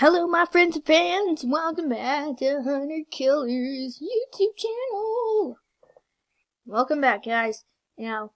Hello, my friends and fans. Welcome back to Hunter Killer's YouTube channel. Welcome back, guys. Now,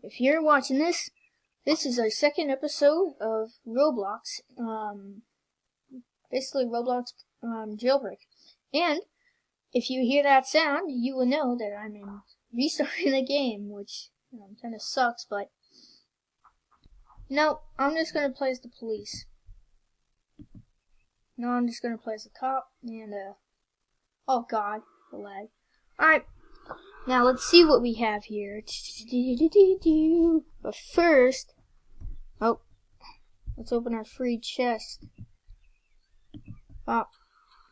if you're watching this, this is our second episode of Roblox. Basically Roblox jailbreak. And if you hear that sound, you will know that I'm restarting the game, which kind of sucks. But no, I'm just gonna play as the police. No, I'm just gonna play as a cop, and oh god, the lag. Alright, now let's see what we have here. But first, let's open our free chest. Pop,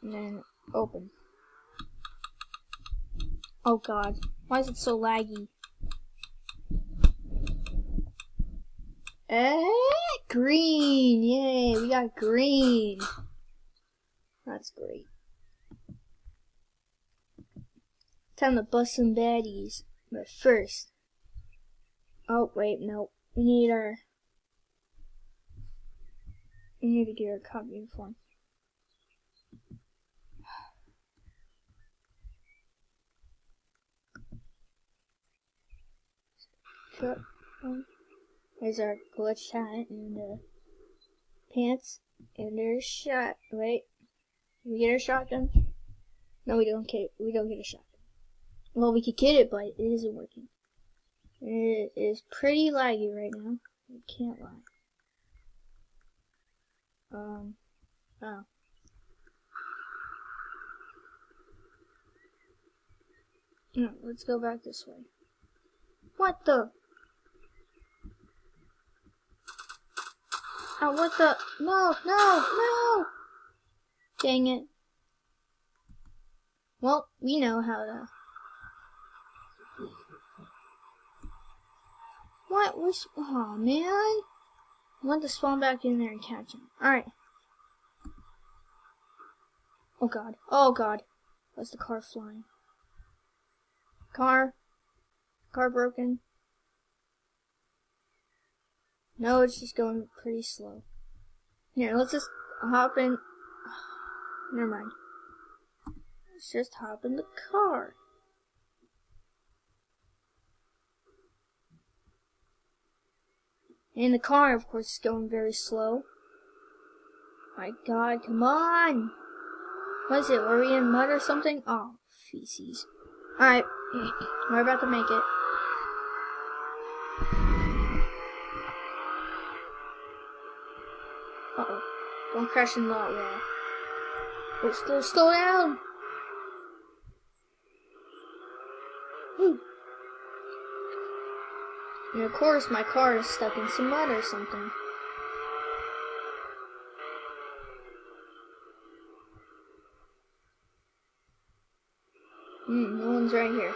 and then open. Oh god, why is it so laggy? Green, yay, we got green. That's great. Time to bust some baddies. But first... Oh, wait, no. We need to get our cop uniform. Shut. There's our glitch hat and pants. And there's shot. Wait. Did we get our shotgun? No, we don't get a shotgun. Well, we could get it, but it isn't working. It is pretty laggy right now. I can't lie. Oh. No, let's go back this way. What the? Oh, what the? No! Dang it. Well, we know how to... What? Oh, man. I want to spawn back in there and catch him. Alright. Oh, God. Oh, God. That's the car flying. Car broken. No, it's just going pretty slow. Here, let's just hop in. Never mind. Let's just hop in the car. And the car, of course, is going very slow. My god, come on! What is it? Were we in mud or something? Oh, feces. Alright, we're about to make it. Uh-oh. Don't crash in that wall. Oh, slow down! Whew. And of course, my car is stuck in some mud or something. No one's right here.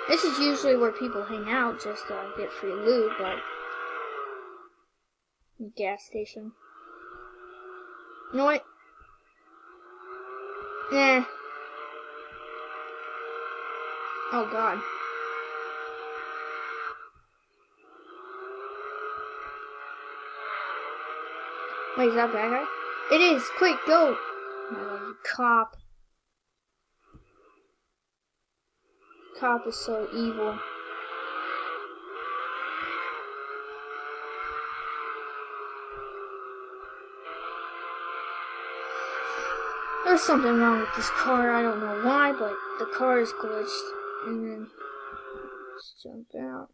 This is usually where people hang out just to get free loot, but... Gas station. You know what? Oh god. Wait, is that bad guy? It is! Quick, go! Oh, cop. Cop is so evil. There's something wrong with this car. I don't know why, but the car is glitched. And then let's jump out.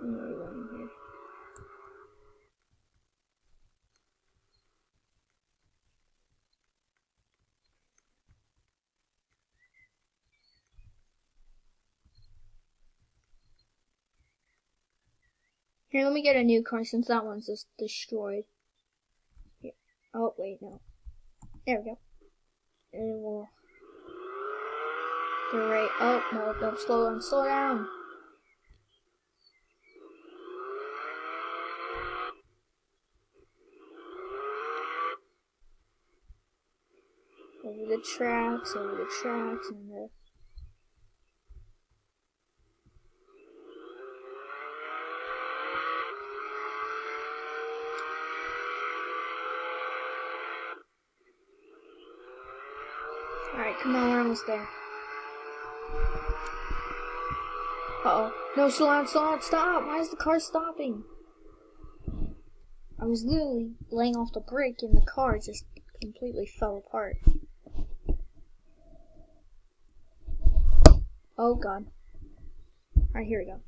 And we're going here. Here, let me get a new car since that one's just destroyed. Here. Oh, wait, no. There we go. And we'll go right. Oh, no, slow down. Over the tracks, and the... Alright, come on, we're almost there. Uh-oh. No, slow down, stop! Why is the car stopping? I was literally laying off the brake and the car just completely fell apart. Oh god. Alright, here we go.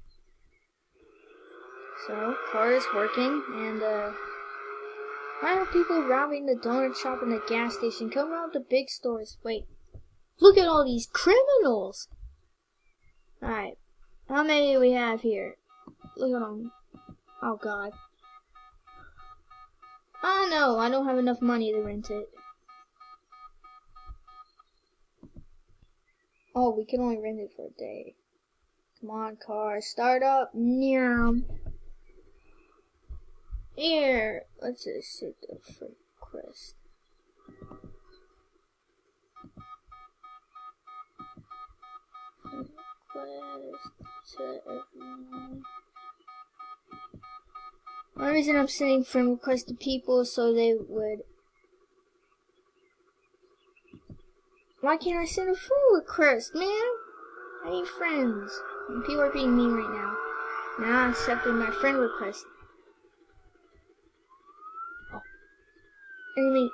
So, car is working, and why are people robbing the donut shop and the gas station? Come rob the big stores. Wait. Look at all these criminals! Alright. How many do we have here? Look at them. Oh god. Oh no, I don't have enough money to rent it. Oh, we can only rent it for a day. Come on, car, start up. Nyam. Here, let's just sit the freak quest. Request to everyone. The only reason I'm sending friend requests to people is so they would. Why can't I send a friend request, man? I need friends. And people are being mean right now. Now I'm accepting my friend request. Oh.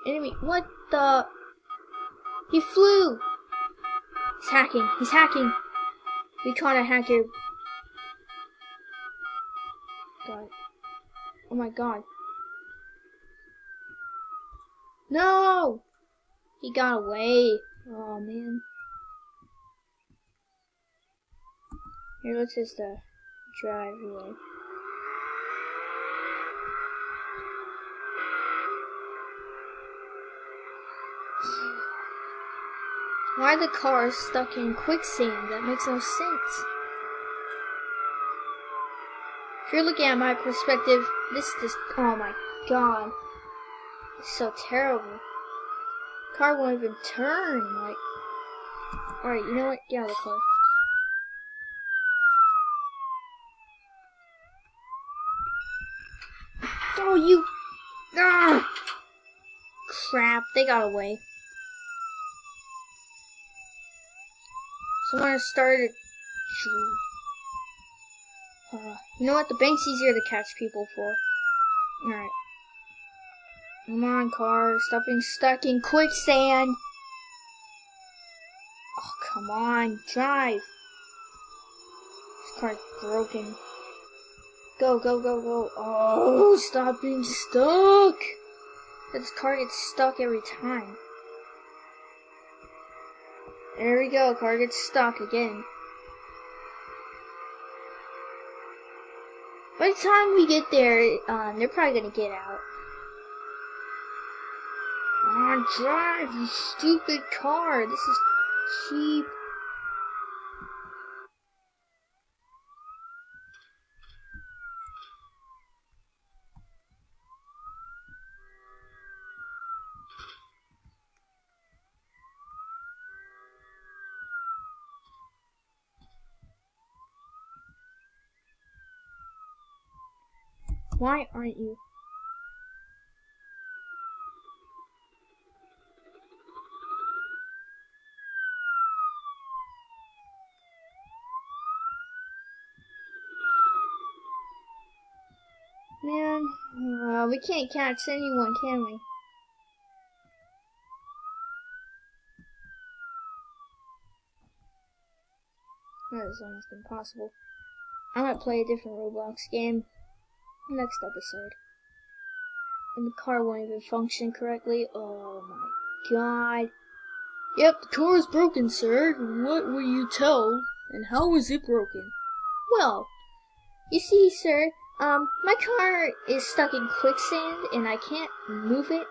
Enemy. What the? He flew! He's hacking. We caught a hacker. God. Oh my god. No! He got away. Oh man. Here, let's just drive away. Why are the cars stuck in quicksand? That makes no sense. If you're looking at my perspective, this is just, oh my god. It's so terrible. The car won't even turn, like. Alright, you know what? Get out of the car. Oh, you! Ah! Crap, they got away. Someone started. You know what? The bank's easier to catch people for. Alright. Come on, car. Stop being stuck in quicksand. Oh, come on. Drive. This car's broken. Go. Oh, stop being stuck. This car gets stuck every time. There we go. Car gets stuck again. By the time we get there, they're probably gonna get out. Come on, drive, you stupid car. This is cheap. Why aren't you? Man, we can't catch anyone, can we? That is almost impossible. I might play a different Roblox game next episode. And the car won't even function correctly. Oh my god. Yep, the car is broken, sir. What will you tell? And how is it broken? Well, you see, sir, my car is stuck in quicksand and I can't move it.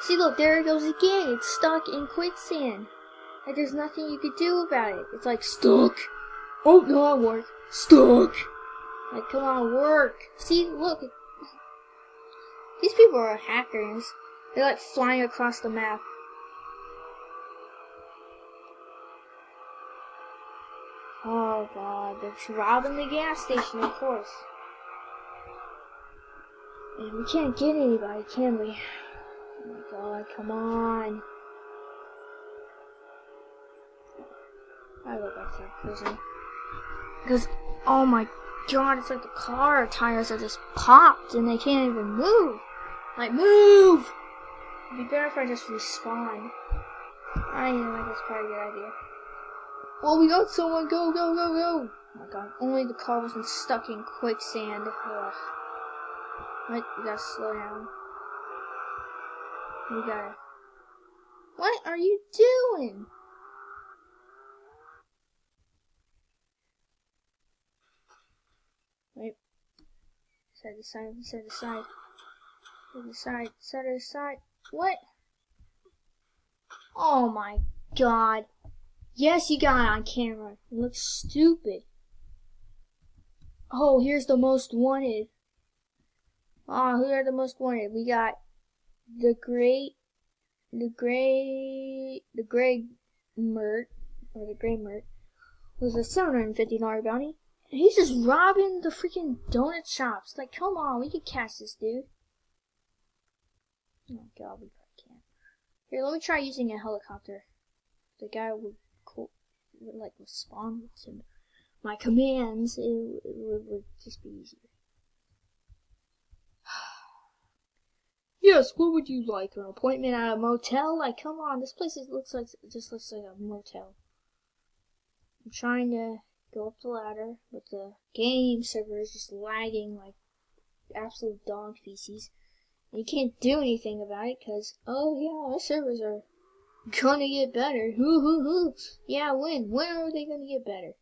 See, look, there it goes again. It's stuck in quicksand. Like, there's nothing you could do about it. It's like, stuck. Oh, no, it worked. Stuck. Like, come on, work. See, look. These people are hackers. They're like flying across the map. Oh god, they're robbing the gas station, of course. And we can't get anybody, can we? Oh my god, come on. I go back to the prison. Because, oh my god, it's like the car tires are just popped and they can't even move. Like, move! It'd be better if I just respawn. I know, that's probably a good idea. Oh, we got someone! Go, go, go, go! Oh my god, only the car wasn't stuck in quicksand. Ugh. Wait, we gotta slow down. We gotta... What are you doing? Wait. Side to side, side to side. Side to side, side to side. What? Oh my god. Yes, you got it on camera. It looks stupid. Oh, here's the most wanted. Oh, who are the most wanted? We got the Grey Mert, was a $750 bounty. And he's just robbing the freaking donut shops. Like, come on, we could catch this dude. Oh god, we probably can't. Here, let me try using a helicopter. The guy would like respond to my commands. It would just be easier. Yes, what would you like? An appointment at a motel? Like, come on, this place looks like a motel. I'm trying to go up the ladder, but the game server is just lagging like absolute dog feces. And you can't do anything about it because, oh yeah, our servers are gonna get better. Hoo hoo hoo. Yeah, when? When are they gonna get better?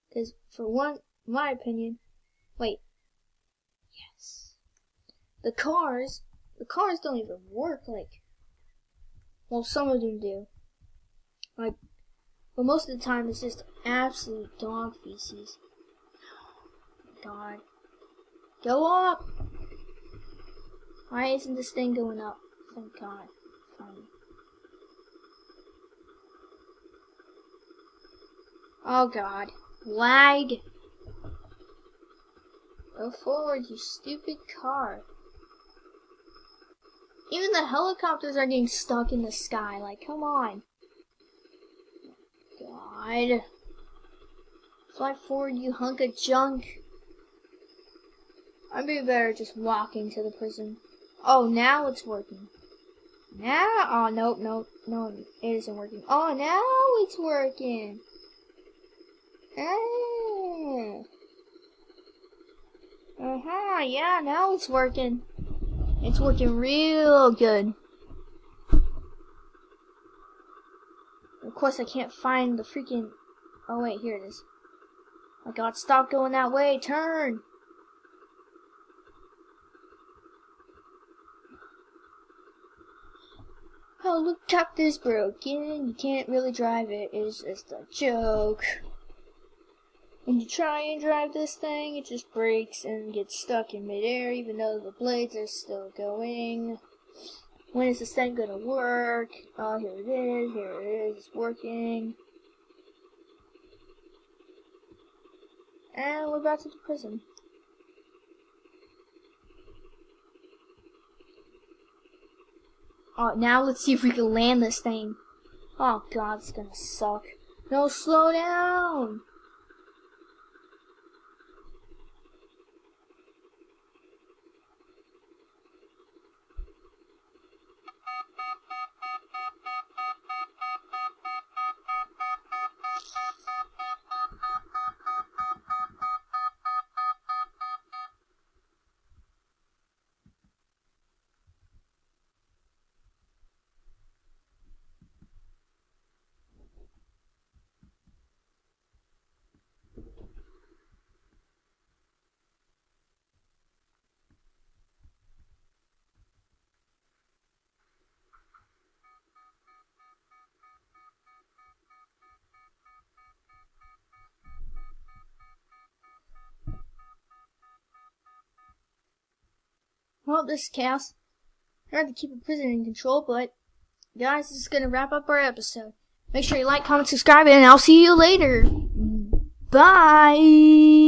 Because for one, my opinion, wait. Yes. The cars don't even work like, well, some of them do. Like, but most of the time it's just absolute dog feces. God. Go up! Why isn't this thing going up? Thank God. Finally. Oh God. Lag! Go forward, you stupid car. Even the helicopters are getting stuck in the sky. Like, come on. God. Fly forward, you hunk of junk. I'd be better just walking to the prison. Oh, now it's working. Now? Oh, nope, no, it isn't working. Oh, now it's working. Yeah, now it's working. It's working real good. Of course, I can't find the freaking... Oh, wait, here it is. Oh, God, stop going that way. Turn. Oh, look, tractor's broken. You can't really drive it. It's just a joke. When you try and drive this thing, it just breaks and gets stuck in midair, even though the blades are still going. When is this thing gonna work? Oh, here it is, it's working. And we're back to the prison. Oh, now let's see if we can land this thing. Oh God, it's gonna suck. No, slow down! Well, this is chaos. Hard to keep a prison in control, but guys, this is gonna wrap up our episode. Make sure you like, comment, subscribe, and I'll see you later. Bye!